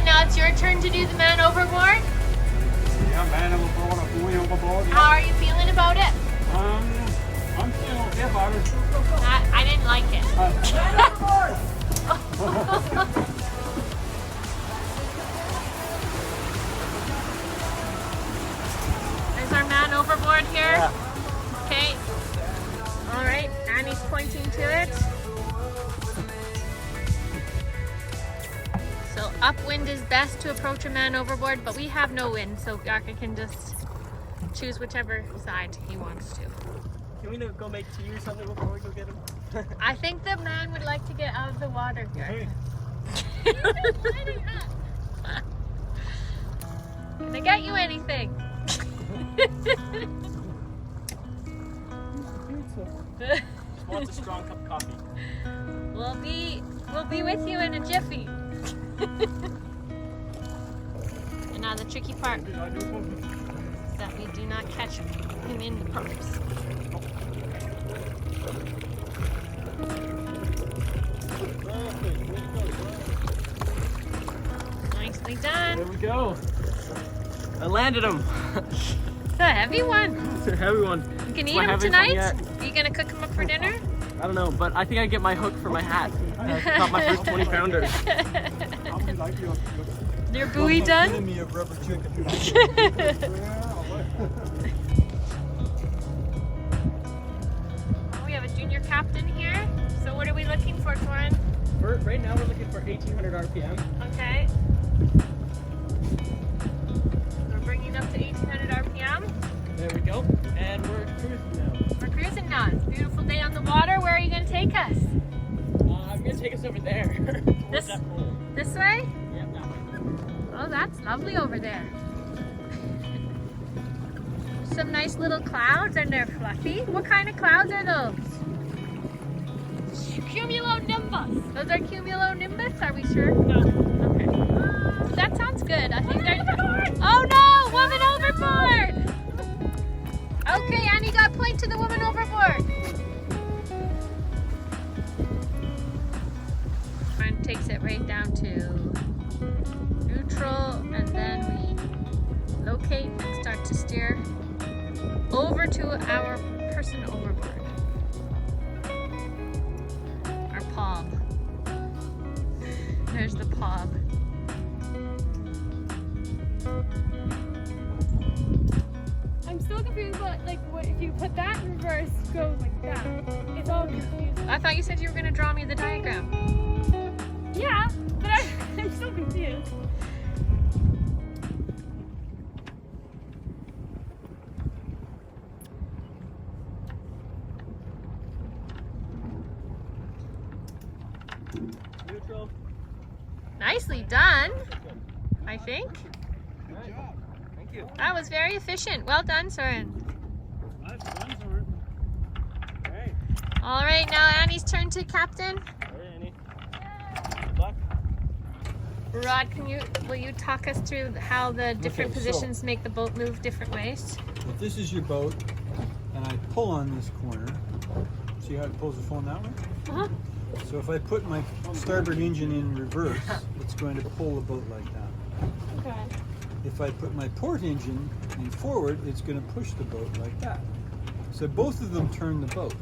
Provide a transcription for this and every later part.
now it's your turn to do the man overboard. Yeah, man overboard, I'm going overboard. How are you feeling about it? I'm feeling okay about it. I didn't like it. There's our man overboard here. Yeah. Okay. All right, Annie's pointing to it. So upwind is best to approach a man overboard, but we have no wind, so Yaka can just choose whichever side he wants to. Can we go make tea or something before we go get him? I think the man would like to get out of the water here. Can I get you anything? Just wants a strong cup of coffee. We'll be with you in a jiffy. And now the tricky part is that we do not catch him in the purse. Nicely done. There we go. I landed him. It's a heavy one. It's a heavy one. You can eat My him heaviest tonight? one yet. Are you gonna cook him up for dinner? I don't know, but I think I get my hook for my hat. I caught my first 20 pounder. Your buoy done? Enemy of rubber chicken. We have a junior captain here. So what are we looking for, Torin? Right now we're looking for 1800 RPM. Okay. We're bringing up to 1800 RPM. There we go. And we're cruising now. We're cruising now. It's a beautiful day on the water. Where are you going to take us? I'm going to take us over there. This- That pole. This way? Yeah, that way. Oh, that's lovely over there. Some nice little clouds and they're fluffy. What kind of clouds are those? Cumulonimbus. Those are cumulonimbus, are we sure? No. Okay. That sounds good. I think they're... Oh no! Woman overboard! Okay, Annie got a point to the woman overboard. Friend takes it right down to neutral, and then we locate and start to steer over to our person overboard. Our pob. There's the pob. I'm still confused about like what if you put that in reverse goes like that. It's all confusing. I thought you said you were going to draw me the diagram. Yeah, but I'm still confused. Neutral. Nicely done, I think. Good job. Thank you. That was very efficient. Well done, Soren. Nice done, Soren. Hey. All right, now Annie's turn to captain. All right, Annie. Good luck. Rod, will you talk us through how the different Okay, so- positions make the boat move different ways? If this is your boat, and I pull on this corner, see how it pulls the phone that way? Uh-huh. So if I put my starboard engine in reverse, it's going to pull the boat like that. Okay. If I put my port engine in forward, it's going to push the boat like that. So both of them turn the boat,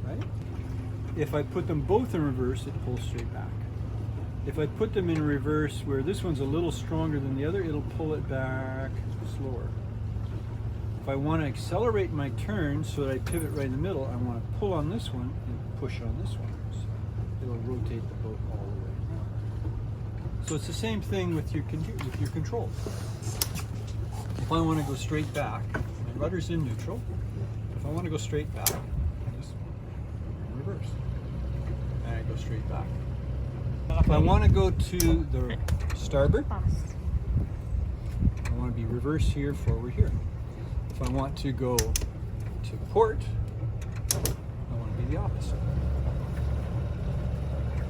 right? If I put them both in reverse, it pulls straight back. If I put them in reverse where this one's a little stronger than the other, it'll pull it back slower. If I want to accelerate my turn so that I pivot right in the middle, I want to pull on this one and push on this one. So it'll rotate the boat all the way. So it's the same thing with your control. If I want to go straight back, my rudder's in neutral. If I want to go straight back, I just reverse. And I go straight back. If I want to go to the starboard, I want to be reverse here, forward here. If I want to go to port, I want to be the opposite.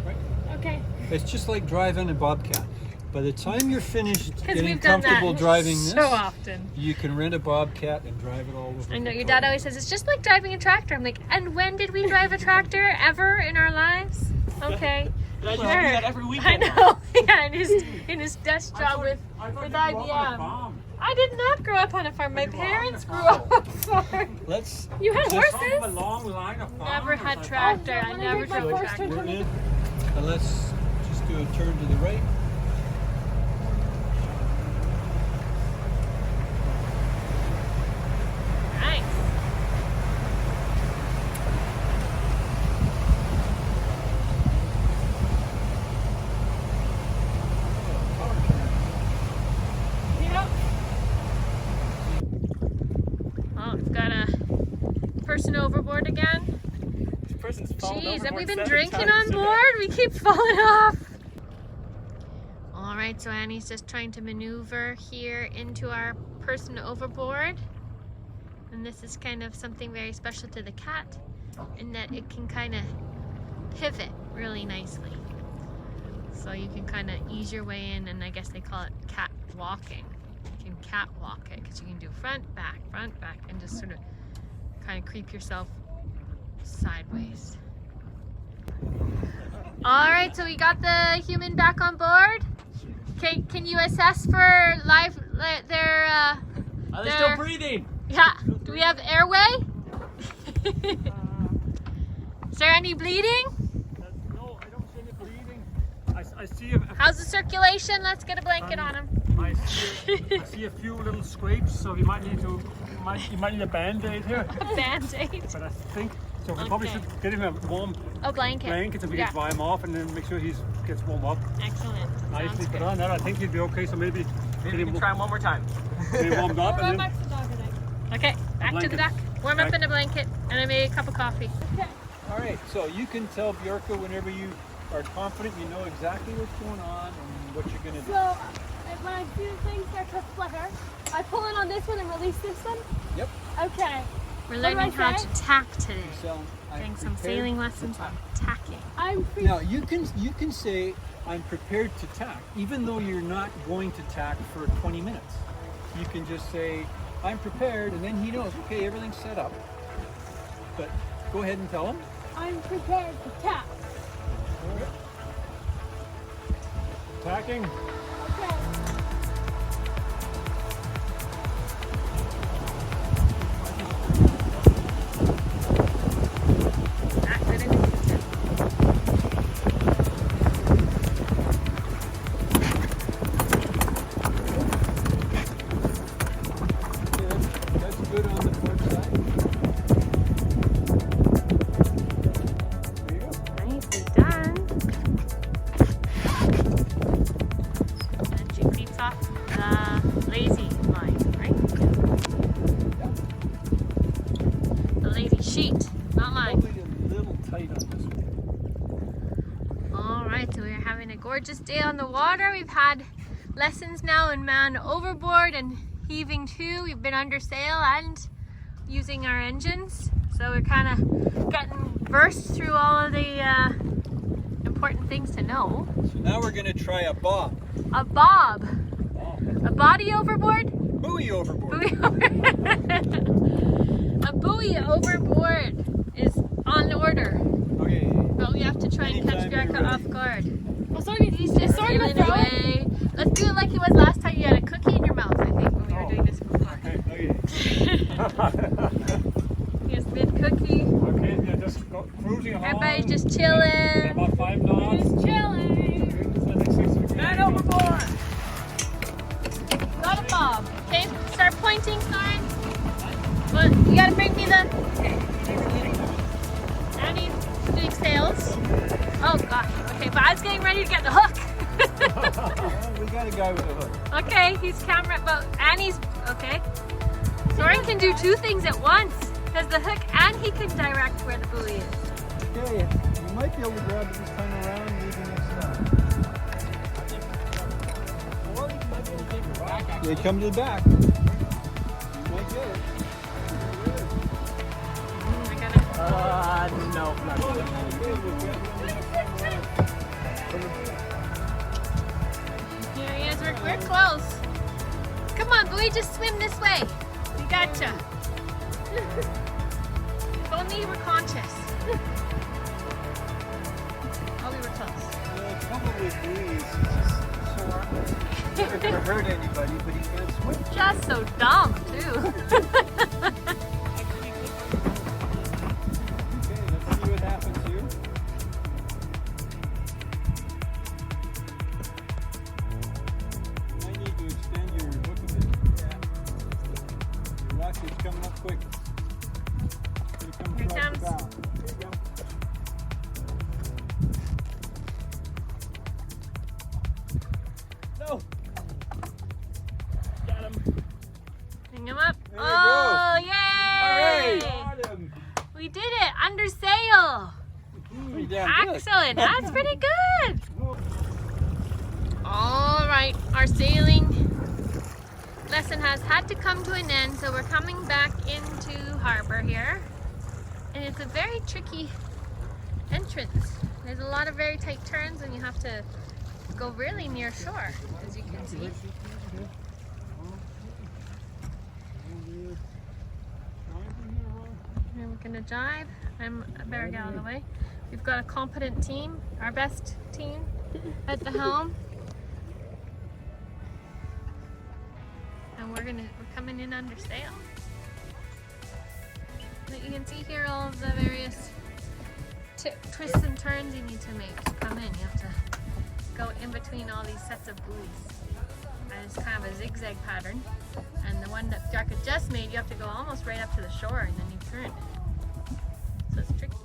Right? Okay. It's just like driving a Bobcat. By the time you're finished Because getting we've done comfortable that driving this, so often. you can rent a Bobcat and drive it all over. I know the your port. dad always says it's just like driving a tractor. I'm like, and when did we drive a tractor ever in our lives? Okay. I just do Sure. that every I weekend. know. Yeah, in his desk job with IBM. I did not grow up on a farm. My parents grew up on a farm. Let's. You had just- horses? Never had tractor. I never my drove a first tractor. We're in. Let's just do a turn to the right. Nice. Yep. Oh, it's got a person overboard again. This person's fallen Jeez, have we overboard been 7 drinking times on today. board? We keep falling off. All right, so Annie's just trying to maneuver here into our person overboard. And this is kind of something very special to the cat in that it can kind of pivot really nicely. So you can kind of ease your way in, and I guess they call it cat walking. You can cat walk it because you can do front, back, and just sort of kind of creep yourself sideways. All right, so we got the human back on board. Can you assess for their Are they They're- still breathing? yeah? Do we have airway? Is there any bleeding? No, I don't see any bleeding. I see How's the circulation? Let's get a blanket on him. I see a few little scrapes, so you might need a band-aid here. A band-aid. But I think so. We probably Okay. should get him a warm A blanket. blanket so we Yeah. can dry him off, and then make sure he gets warm up Excellent. nicely. Sounds But good. on that, I think he'd be okay. So maybe Maybe we can try 'em one more time. get him warmed up, Right and then back to the dog today. Okay, back to the blanket. duck. Warm up Back. in a blanket, and I made a cup of coffee. Okay. All right, so you can tell Bjorka whenever you are confident you know exactly what's going on and what you're gonna do. So when I see the thing start to flutter, I pull in on this one and release this one. Yep. Okay. We're What do learning I how say? to tack today. So I'm Getting some prepared sailing to lessons tack. on tacking. I'm free. Now you can say I'm prepared to tack, even though you're not going to tack for 20 minutes. You can just say I'm prepared, and then he knows. Okay, everything's set up. But go ahead and tell him. I'm prepared to tap. tacking. Okay. Tack it in. Okay, that's good on the port side. There you go. Nicely done. And she feeds off the lazy line, right? The lazy sheet, not mine. Probably a little tight on this one. All right, so we're having a gorgeous day on the water. We've had lessons now in man overboard and heaving too. We've been under sail and using our engines. So we're kind of getting versed through all of the important things to know. So now we're gonna try a bob. A bob. A body overboard? Buoy overboard. Buoy A buoy overboard is on order. Okay. But we have to try and catch Anytime you're Greco off ready. guard. Well, sorry, He's just sorry to sailing throw it. away. Let's do it like it was last time you had a cookie in your mouth, I think, when we were doing this before. Okay. Here's mid cookie. Okay, yeah, just cruising along. Everybody's just At chilling. about 5 knots. Just chilling. Man overboard! Got a bob. Okay, start pointing, Soren. Well, you gotta bring me the. Annie's doing sails. Oh gosh. Okay, but I was getting ready to get the hook. Well, we got a guy with a hook. Okay, he's camera, but Annie's okay. Soren can do two things at once. Has the hook and he can direct where the buoy is. Okay, you might be able to grab it this time around using this stuff. Or you might be able to take her back, actually. Yeah, come to the back. You might get it. I gotta. No, not good. Here he is. We're close. Come on, buoy, just swim this way. We gotcha. If only you were conscious. Oh, we were close. his knees. He's sore. Never gonna hurt anybody, but he can't swim. Just so dumb, too. Okay, let's see what happens here. You might need to extend your hook a bit. Yeah. Watch, it's coming up quick. It's gonna come Here it across the comes. bow. There you go. No! Got him. Bring him up. There you Oh, go. yay! Got him. We did it under sail. Pretty damn good. Excellent. That's pretty good. All right, our sailing lesson has had to come to an end, so we're coming back into harbor here. And it's a very tricky entrance. There's a lot of very tight turns and you have to go really near shore, as you can see. And we're gonna jibe. I better get out of the way. We've got a competent team, our best team at the helm. And we're coming in under sail. But you can see here all of the various twists and turns you need to make to come in. You have to go in between all these sets of buoys. And it's kind of a zigzag pattern. And the one that Darka just made, you have to go almost right up to the shore and then you turn. So it's tricky.